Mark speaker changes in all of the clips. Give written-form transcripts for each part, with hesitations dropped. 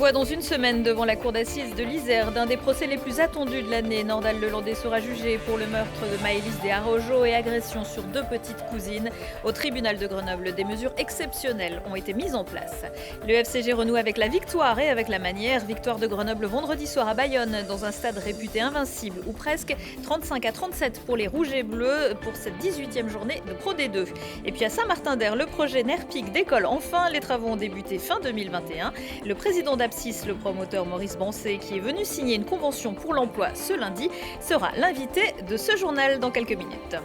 Speaker 1: fois dans une semaine devant la cour d'assises de l'Isère d'un des procès les plus attendus de l'année. Nordal Lelandais sera jugé pour le meurtre de Maëlys Desarrojo et agression sur 2 petites cousines. Au tribunal de Grenoble, des mesures exceptionnelles ont été mises en place. Le FCG renoue avec la victoire et avec la manière. Victoire de Grenoble vendredi soir à Bayonne dans un stade réputé invincible ou presque, 35-37 pour les Rouges et Bleus pour cette 18e journée de Pro D2. Et puis à Saint-Martin-d'Air, le projet NERPIC décolle enfin. Les travaux ont débuté fin 2021. Le président d'Apsis, le promoteur Maurice Bancé, qui est venu signer une convention pour l'emploi ce lundi, sera l'invité de ce journal dans quelques minutes.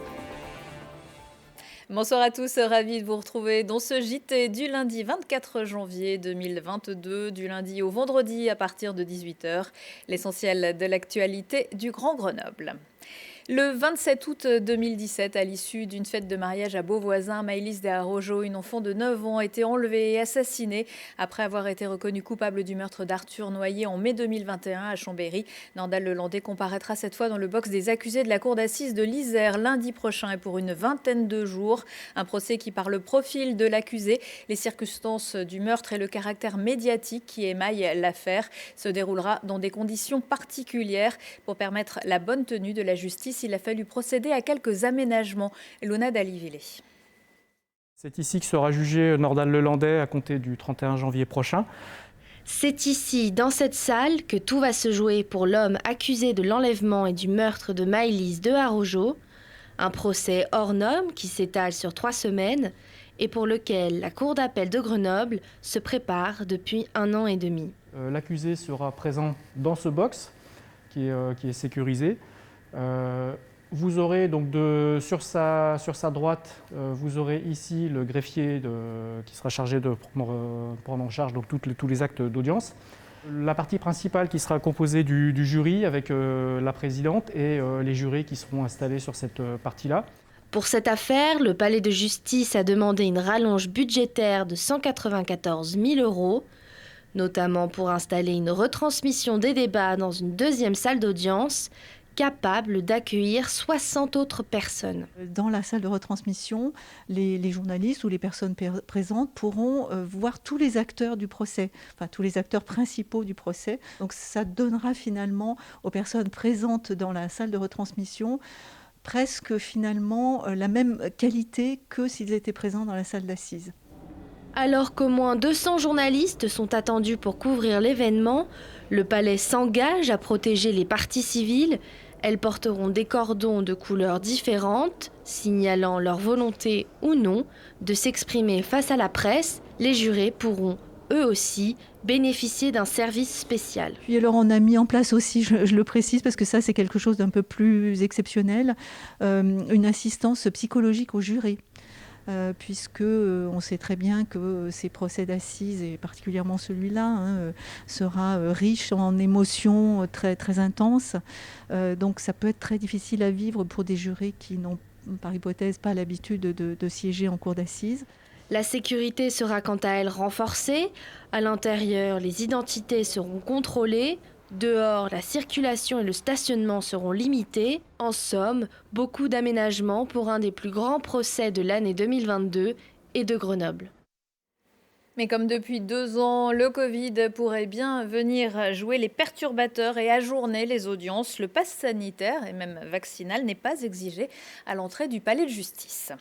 Speaker 1: Bonsoir à tous, ravi de vous retrouver dans ce JT du lundi 24 janvier 2022, du lundi au vendredi à partir de 18h. L'essentiel de l'actualité du Grand Grenoble. Le 27 août 2017, à l'issue d'une fête de mariage à Beauvoisin, Maëlys Desarrojo, une enfant de 9 ans, a été enlevée et assassinée après avoir été reconnue coupable du meurtre d'Arthur Noyer en mai 2021 à Chambéry. Nordal Lelandais comparaîtra cette fois dans le box des accusés de la cour d'assises de l'Isère lundi prochain et pour une vingtaine de jours. Un procès qui, par le profil de l'accusé, les circonstances du meurtre et le caractère médiatique qui émaille l'affaire, se déroulera dans des conditions particulières pour permettre la bonne tenue de la justice. Il a fallu procéder à quelques aménagements. Luna Daliville.
Speaker 2: C'est ici que sera jugé Nordal Lelandais à compter du 31 janvier prochain.
Speaker 3: C'est ici, dans cette salle, que tout va se jouer pour l'homme accusé de l'enlèvement et du meurtre de Maëlys Desarrojo. Un procès hors norme qui s'étale sur 3 semaines et pour lequel la Cour d'appel de Grenoble se prépare depuis 1 an et demi.
Speaker 2: L'accusé sera présent dans ce box qui est sécurisé. Vous aurez donc sur sa droite, vous aurez ici le greffier qui sera chargé de prendre en charge donc tous les actes d'audience. La partie principale qui sera composée du jury avec la présidente et les jurés qui seront installés sur cette partie-là.
Speaker 3: Pour cette affaire, le palais de justice a demandé une rallonge budgétaire de 194 000 €, notamment pour installer une retransmission des débats dans une deuxième salle d'audience capable d'accueillir 60 autres personnes.
Speaker 4: Dans la salle de retransmission, les journalistes ou les personnes présentes pourront voir tous les acteurs du procès, enfin tous les acteurs principaux du procès. Donc ça donnera finalement aux personnes présentes dans la salle de retransmission presque finalement la même qualité que s'ils étaient présents dans la salle d'assises.
Speaker 3: Alors qu'au moins 200 journalistes sont attendus pour couvrir l'événement, le palais s'engage à protéger les parties civiles. Elles porteront des cordons de couleurs différentes, signalant leur volonté ou non de s'exprimer face à la presse. Les jurés pourront, eux aussi, bénéficier d'un service spécial.
Speaker 4: Puis alors on a mis en place aussi, je le précise parce que ça c'est quelque chose d'un peu plus exceptionnel, une assistance psychologique aux jurés. Puisque on sait très bien que ces procès d'assises, et particulièrement celui-là, sera riche en émotions très, très intenses. Donc ça peut être très difficile à vivre pour des jurés qui n'ont, par hypothèse, pas l'habitude de siéger en cour d'assises.
Speaker 3: La sécurité sera quant à elle renforcée. À l'intérieur, les identités seront contrôlées. Dehors, la circulation et le stationnement seront limités. En somme, beaucoup d'aménagements pour un des plus grands procès de l'année 2022 et de Grenoble.
Speaker 1: Mais comme depuis 2 ans, le Covid pourrait bien venir jouer les perturbateurs et ajourner les audiences. Le pass sanitaire et même vaccinal n'est pas exigé à l'entrée du palais de justice.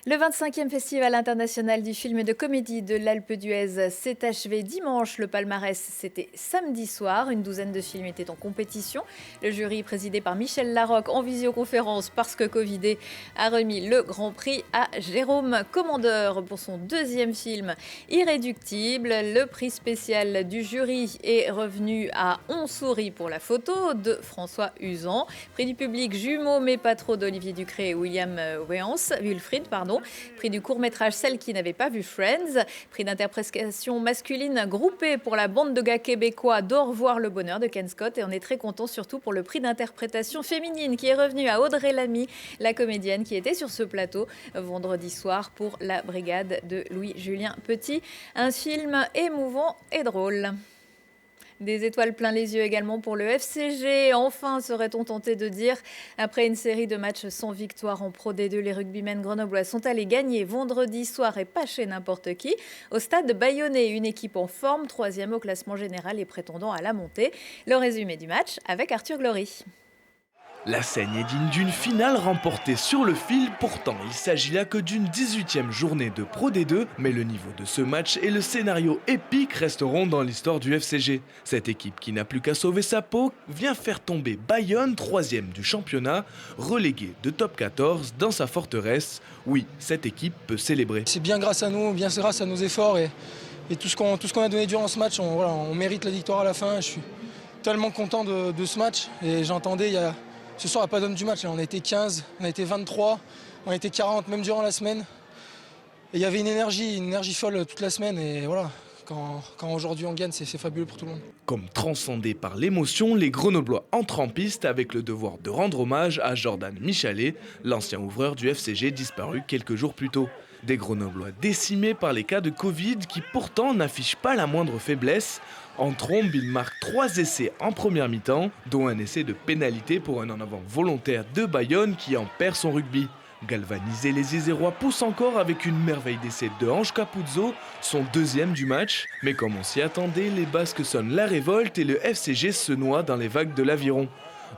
Speaker 1: Le 25e Festival international du film et de comédie de l'Alpe d'Huez s'est achevé dimanche. Le palmarès, c'était samedi soir. Une douzaine de films étaient en compétition. Le jury, présidé par Michel Larocque en visioconférence parce que Covidé, a remis le Grand Prix à Jérôme Commandeur pour son 2e film Irréductible. Le prix spécial du jury est revenu à On sourit pour la photo de François Uzan. Prix du public Jumeaux mais pas trop d'Olivier Ducré et William Wilfried. Prix du court-métrage Celle qui n'avait pas vu Friends. Prix d'interprétation masculine groupée pour la bande de gars québécois d'Au revoir le bonheur de Ken Scott. Et on est très content surtout pour le prix d'interprétation féminine qui est revenu à Audrey Lamy, la comédienne qui était sur ce plateau vendredi soir pour La Brigade de Louis-Julien Petit. Un film émouvant et drôle. Des étoiles plein les yeux également pour le FCG. Enfin, serait-on tenté de dire. Après une série de matchs sans victoire en Pro D2, les rugbymen grenoblois sont allés gagner vendredi soir et pas chez n'importe qui. Au stade bayonnais, une équipe en forme, 3e au classement général et prétendant à la montée. Le résumé du match avec Arthur Glory.
Speaker 5: La scène est digne d'une finale remportée sur le fil. Pourtant, il s'agit là que d'une 18e journée de Pro D2. Mais le niveau de ce match et le scénario épique resteront dans l'histoire du FCG. Cette équipe qui n'a plus qu'à sauver sa peau vient faire tomber Bayonne, 3e du championnat, relégué de top 14 dans sa forteresse. Oui, cette équipe peut célébrer.
Speaker 6: C'est bien grâce à nous, bien grâce à nos efforts et tout ce qu'on a donné durant ce match. On mérite la victoire à la fin. Je suis tellement content de ce match. Et j'entendais ce soir, il n'y a pas d'homme du match. On a été 15, on a été 23, on a été 40, même durant la semaine. Et il y avait une énergie folle toute la semaine. Et voilà, quand aujourd'hui on gagne, c'est fabuleux pour tout le monde.
Speaker 5: Comme transcendés par l'émotion, les Grenoblois entrent en piste avec le devoir de rendre hommage à Jordan Michalet, l'ancien ouvreur du FCG disparu quelques jours plus tôt. Des Grenoblois décimés par les cas de Covid qui pourtant n'affichent pas la moindre faiblesse. En trombe, il marque 3 essais en première mi-temps, dont un essai de pénalité pour un en avant volontaire de Bayonne qui en perd son rugby. Galvanisés, les Isérois poussent encore avec une merveille d'essai de Ange Capuzzo, son 2e du match. Mais comme on s'y attendait, les Basques sonnent la révolte et le FCG se noie dans les vagues de l'Aviron.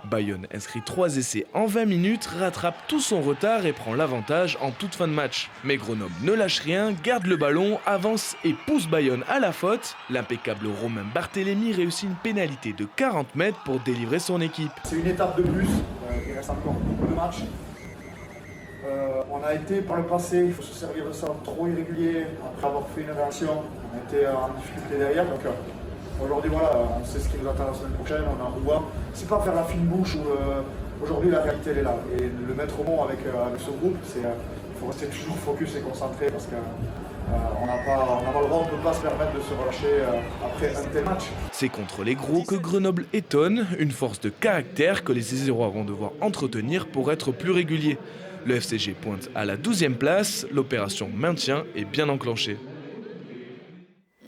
Speaker 5: Bayonne inscrit 3 essais en 20 minutes, rattrape tout son retard et prend l'avantage en toute fin de match. Mais Grenoble ne lâche rien, garde le ballon, avance et pousse Bayonne à la faute. L'impeccable Romain Barthélémy réussit une pénalité de 40 mètres pour délivrer son équipe.
Speaker 7: C'est une étape de plus, il reste encore beaucoup de matchs. On a été par le passé, il faut se servir de ça, trop irrégulier. Après avoir fait une réaction, on a été en difficulté derrière. Donc, aujourd'hui, voilà, on sait ce qui nous attend la semaine prochaine, on a un revoir. C'est pas faire la fine bouche où aujourd'hui la réalité elle est là. Et le mettre au mot avec ce groupe, il faut rester toujours focus et concentré parce qu'on n'a pas le droit, on ne peut pas se permettre de se relâcher après un tel match.
Speaker 5: C'est contre les gros que Grenoble étonne, une force de caractère que les Isérois vont devoir entretenir pour être plus réguliers. Le FCG pointe à la 12e place, l'opération maintien est bien enclenchée.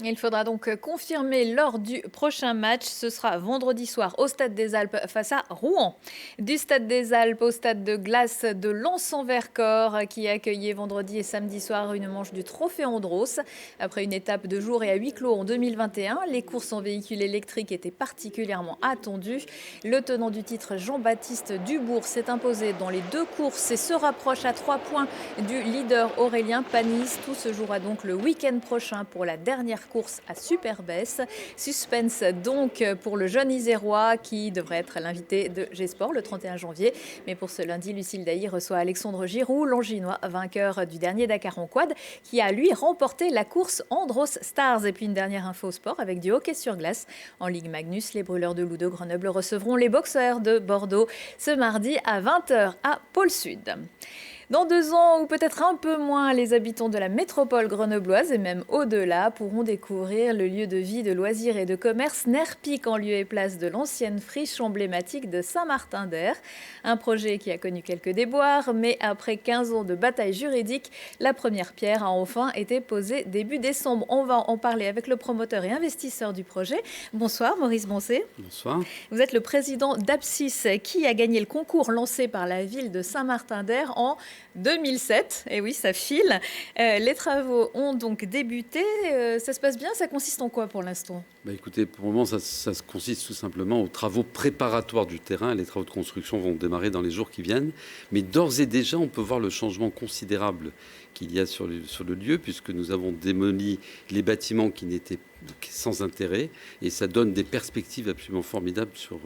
Speaker 1: Il faudra donc confirmer lors du prochain match. Ce sera vendredi soir au Stade des Alpes face à Rouen. Du Stade des Alpes au Stade de glace de Lens-en-Vercors qui accueillait vendredi et samedi soir une manche du Trophée Andros. Après une étape de jour et à huis clos en 2021, les courses en véhicule électrique étaient particulièrement attendues. Le tenant du titre, Jean-Baptiste Dubourg, s'est imposé dans les 2 courses et se rapproche à 3 points du leader Aurélien Panis. Tout se jouera donc le week-end prochain pour la dernière course à Superbès. Suspense donc pour le jeune Isérois qui devrait être l'invité de G-Sport le 31 janvier. Mais pour ce lundi, Lucille Dailly reçoit Alexandre Giroux, l'Anginois vainqueur du dernier Dakar en quad, qui a lui remporté la course Andros Stars. Et puis une dernière info sport avec du hockey sur glace. En Ligue Magnus, les brûleurs de loup de Grenoble recevront les boxeurs de Bordeaux ce mardi à 20h à Pôle Sud. Dans 2 ans, ou peut-être un peu moins, les habitants de la métropole grenobloise et même au-delà pourront découvrir le lieu de vie, de loisirs et de commerce Nerpic en lieu et place de l'ancienne friche emblématique de Saint-Martin-d'Air. Un projet qui a connu quelques déboires, mais après 15 ans de bataille juridique, la première pierre a enfin été posée début décembre. On va en parler avec le promoteur et investisseur du projet. Bonsoir Maurice Boncé.
Speaker 8: Bonsoir.
Speaker 1: Vous êtes le président d'Apsis qui a gagné le concours lancé par la ville de Saint-Martin-d'Air en 2007, et oui, ça file. Les travaux ont donc débuté. Ça se passe bien. Ça consiste en quoi pour l'instant ?
Speaker 8: Écoutez, pour le moment, ça consiste tout simplement aux travaux préparatoires du terrain. Les travaux de construction vont démarrer dans les jours qui viennent. Mais d'ores et déjà, on peut voir le changement considérable qu'il y a sur le lieu, puisque nous avons démoli les bâtiments qui n'étaient sans intérêt, et ça donne des perspectives absolument formidables sur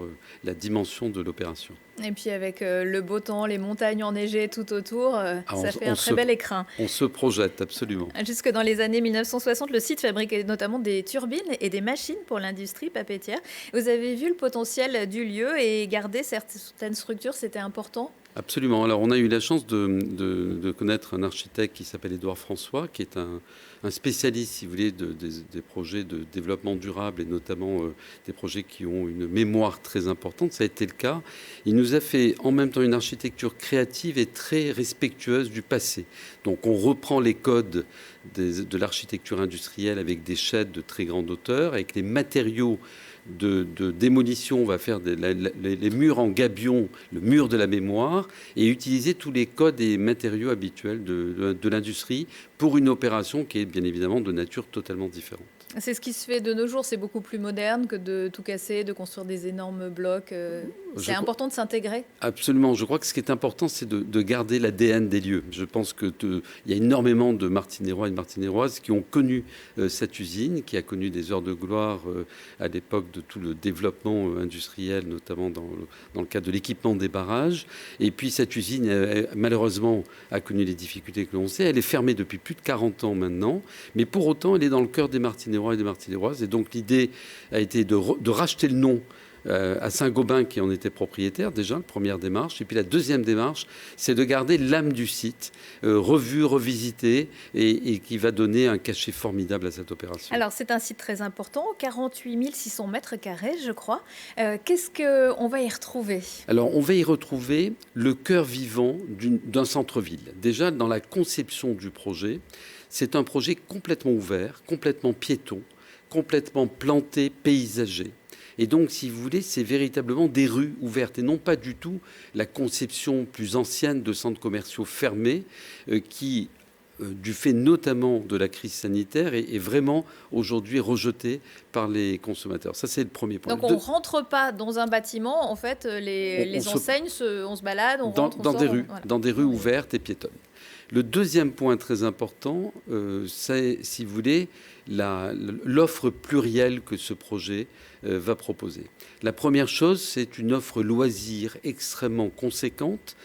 Speaker 8: la dimension de l'opération.
Speaker 1: Et puis avec le beau temps, les montagnes enneigées tout autour, ça fait un très bel écrin.
Speaker 8: On se projette, absolument.
Speaker 1: Jusque dans les années 1960, le site fabriquait notamment des turbines et des machines pour l'industrie papetière. Vous avez vu le potentiel du lieu et garder certaines structures, c'était important ?
Speaker 8: Absolument. Alors, on a eu la chance de connaître un architecte qui s'appelle Édouard François, qui est un spécialiste, si vous voulez, des projets de développement durable et notamment des projets qui ont une mémoire très importante. Ça a été le cas. Il nous a fait en même temps une architecture créative et très respectueuse du passé. Donc, on reprend les codes de l'architecture industrielle avec des sheds de très grande hauteur, avec les matériaux de démolition, on va faire les murs en gabion, le mur de la mémoire, et utiliser tous les codes et matériaux habituels de l'industrie pour une opération qui est bien évidemment de nature totalement différente.
Speaker 1: C'est ce qui se fait de nos jours, c'est beaucoup plus moderne que de tout casser, de construire des énormes blocs. C'est important de s'intégrer.
Speaker 8: Absolument. Je crois que ce qui est important, c'est de garder l'ADN des lieux. Je pense qu'il y a énormément de Martinérois et de Martinéroises qui ont connu cette usine, qui a connu des heures de gloire à l'époque de tout le développement industriel, notamment dans le cadre de l'équipement des barrages. Et puis cette usine, malheureusement, a connu les difficultés que l'on sait. Elle est fermée depuis plus de 40 ans maintenant, mais pour autant, elle est dans le cœur des Martinérois et des Martinéroises. Et donc l'idée a été de racheter le nom à Saint-Gobain qui en était propriétaire déjà, la première démarche. Et puis la deuxième démarche, c'est de garder l'âme du site, revu, revisité, et qui va donner un cachet formidable à cette opération.
Speaker 1: Alors c'est un site très important, 48 600 mètres carrés je crois. Qu'est-ce qu'on va y retrouver?
Speaker 8: Alors on va y retrouver le cœur vivant d'un centre-ville. Déjà dans la conception du projet, c'est un projet complètement ouvert, complètement piéton, complètement planté, paysager. Et donc, si vous voulez, c'est véritablement des rues ouvertes et non pas du tout la conception plus ancienne de centres commerciaux fermés qui, du fait notamment de la crise sanitaire, est vraiment aujourd'hui rejetée par les consommateurs. Ça, c'est le premier point.
Speaker 1: Donc, on ne rentre pas dans un bâtiment. En fait, les enseignes, on se balade, on rentre, on sort.
Speaker 8: Dans des rues ouvertes et piétonnes. Le deuxième point très important, c'est, si vous voulez, l'offre plurielle que ce projet va proposer. La première chose, c'est une offre loisir extrêmement conséquente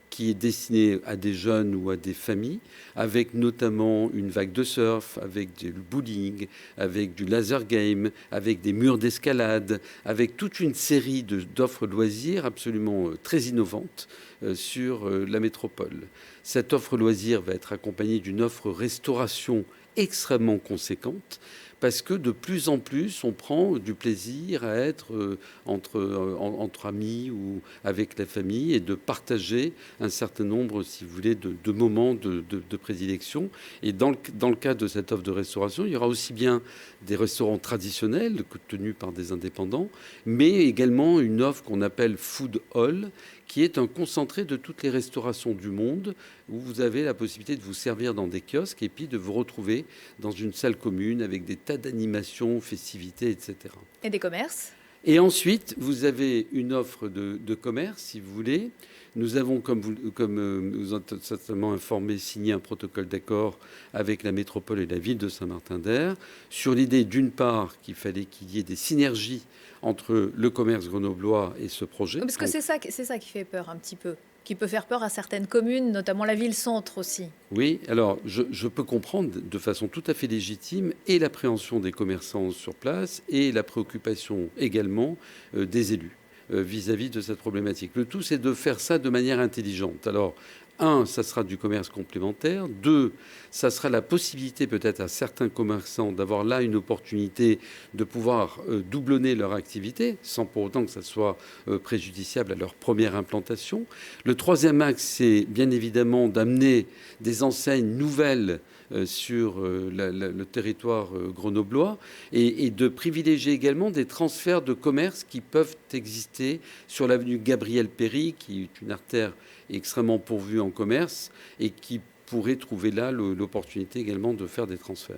Speaker 8: qui est destinée à des jeunes ou à des familles, avec notamment une vague de surf, avec du bowling, avec du laser game, avec des murs d'escalade, avec toute une série d'offres loisirs absolument très innovantes sur la métropole. Cette offre loisir va être accompagnée d'une offre restauration extrêmement conséquente, parce que de plus en plus, on prend du plaisir à être entre amis ou avec la famille et de partager un certain nombre, si vous voulez, de moments de prédilection. Et dans le cadre de cette offre de restauration, il y aura aussi bien des restaurants traditionnels tenus par des indépendants, mais également une offre qu'on appelle Food Hall, qui est un concentré de toutes les restaurations du monde, où vous avez la possibilité de vous servir dans des kiosques et puis de vous retrouver dans une salle commune avec des tas d'animations, festivités, etc.
Speaker 1: Et des commerces.
Speaker 8: Et ensuite, vous avez une offre de commerce, si vous voulez. Nous avons, comme vous êtes certainement informé, signé un protocole d'accord avec la métropole et la ville de Saint-Martin-d'Hères sur l'idée, d'une part, qu'il fallait qu'il y ait des synergies entre le commerce grenoblois et ce projet.
Speaker 1: Parce que c'est ça qui fait peur un petit peu, qui peut faire peur à certaines communes, notamment la ville-centre aussi.
Speaker 8: Oui, alors je peux comprendre de façon tout à fait légitime et l'appréhension des commerçants sur place et la préoccupation également des élus vis-à-vis de cette problématique. Le tout, c'est de faire ça de manière intelligente. Alors, 1, ça sera du commerce complémentaire. 2, ça sera la possibilité peut-être à certains commerçants d'avoir là une opportunité de pouvoir doublonner leur activité sans pour autant que ça soit préjudiciable à leur première implantation. Le troisième axe, c'est bien évidemment d'amener des enseignes nouvelles sur le territoire grenoblois et de privilégier également des transferts de commerce qui peuvent exister sur l'avenue Gabriel Péri, qui est une artère extrêmement pourvue en commerce et qui pourrait trouver là l'opportunité également de faire des transferts.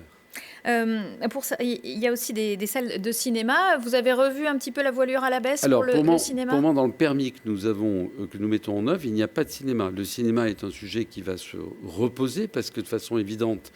Speaker 1: Pour ça, il y a aussi des salles de cinéma. Vous avez revu un petit peu la voilure à la baisse pour le cinéma?
Speaker 8: Pour moi, dans le permis que nous mettons en œuvre, il n'y a pas de cinéma. Le cinéma est un sujet qui va se reposer parce que de façon évidente,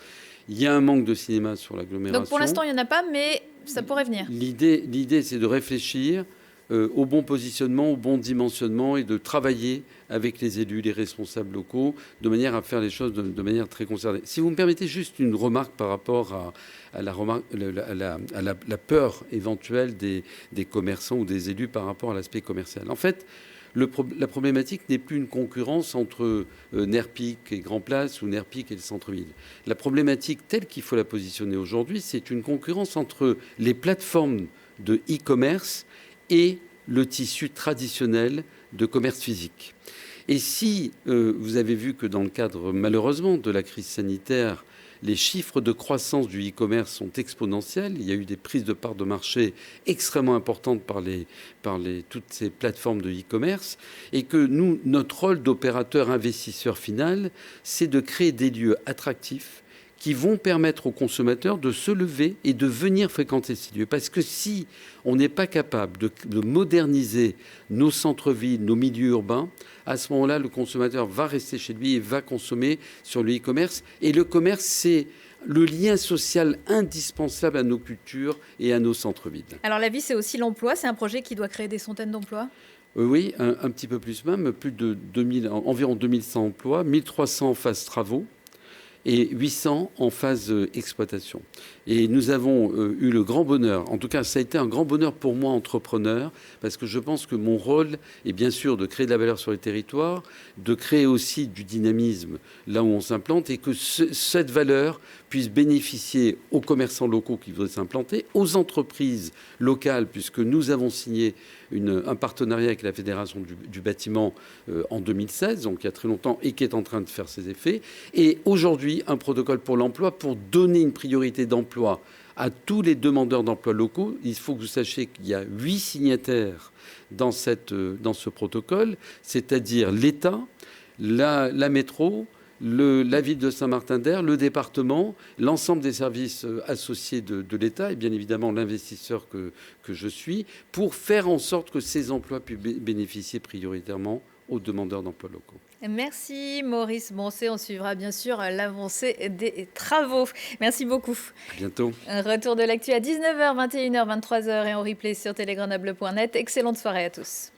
Speaker 8: il y a un manque de cinéma sur l'agglomération.
Speaker 1: Donc pour l'instant, il n'y en a pas, mais ça pourrait venir.
Speaker 8: L'idée, c'est de réfléchir au bon positionnement, au bon dimensionnement et de travailler avec les élus, les responsables locaux, de manière à faire les choses de manière très concernée. Si vous me permettez juste une remarque par rapport à la peur éventuelle des commerçants ou des élus par rapport à l'aspect commercial. En fait, la problématique n'est plus une concurrence entre Nerpic et Grand Place ou Nerpic et le centre-ville. La problématique telle qu'il faut la positionner aujourd'hui, c'est une concurrence entre les plateformes de e-commerce et le tissu traditionnel de commerce physique. Et si vous avez vu que dans le cadre, malheureusement, de la crise sanitaire, les chiffres de croissance du e-commerce sont exponentiels. Il y a eu des prises de parts de marché extrêmement importantes par toutes ces plateformes de e-commerce. Et que nous, notre rôle d'opérateur investisseur final, c'est de créer des lieux attractifs qui vont permettre aux consommateurs de se lever et de venir fréquenter ces lieux. Parce que si on n'est pas capable de moderniser nos centres-villes, nos milieux urbains, à ce moment-là, le consommateur va rester chez lui et va consommer sur le e-commerce. Et le commerce, c'est le lien social indispensable à nos cultures et à nos centres-villes.
Speaker 1: Alors la vie, c'est aussi l'emploi. C'est un projet qui doit créer des centaines d'emplois.
Speaker 8: Oui, un petit peu plus même, environ 2100 emplois, 1300 en phase travaux et 800 en phase exploitation. Et nous avons eu le grand bonheur, en tout cas ça a été un grand bonheur pour moi, entrepreneur, parce que je pense que mon rôle est bien sûr de créer de la valeur sur les territoires, de créer aussi du dynamisme là où on s'implante, et que cette valeur puisse bénéficier aux commerçants locaux qui voudraient s'implanter, aux entreprises locales, puisque nous avons signé un partenariat avec la Fédération du bâtiment en 2016, donc il y a très longtemps, et qui est en train de faire ses effets. Et aujourd'hui, un protocole pour l'emploi, pour donner une priorité d'emploi à tous les demandeurs d'emploi locaux. Il faut que vous sachiez qu'il y a 8 signataires dans ce protocole, c'est-à-dire l'État, la métro, la ville de Saint-Martin-d'Hères, le département, l'ensemble des services associés de l'État et bien évidemment l'investisseur que je suis, pour faire en sorte que ces emplois puissent bénéficier prioritairement aux demandeurs d'emploi locaux.
Speaker 1: Merci Maurice Boncet, on suivra bien sûr l'avancée des travaux. Merci beaucoup.
Speaker 8: À bientôt.
Speaker 1: Un retour de l'actu à 19h, 21h, 23h et en replay sur telegrenoble.net. Excellente soirée à tous.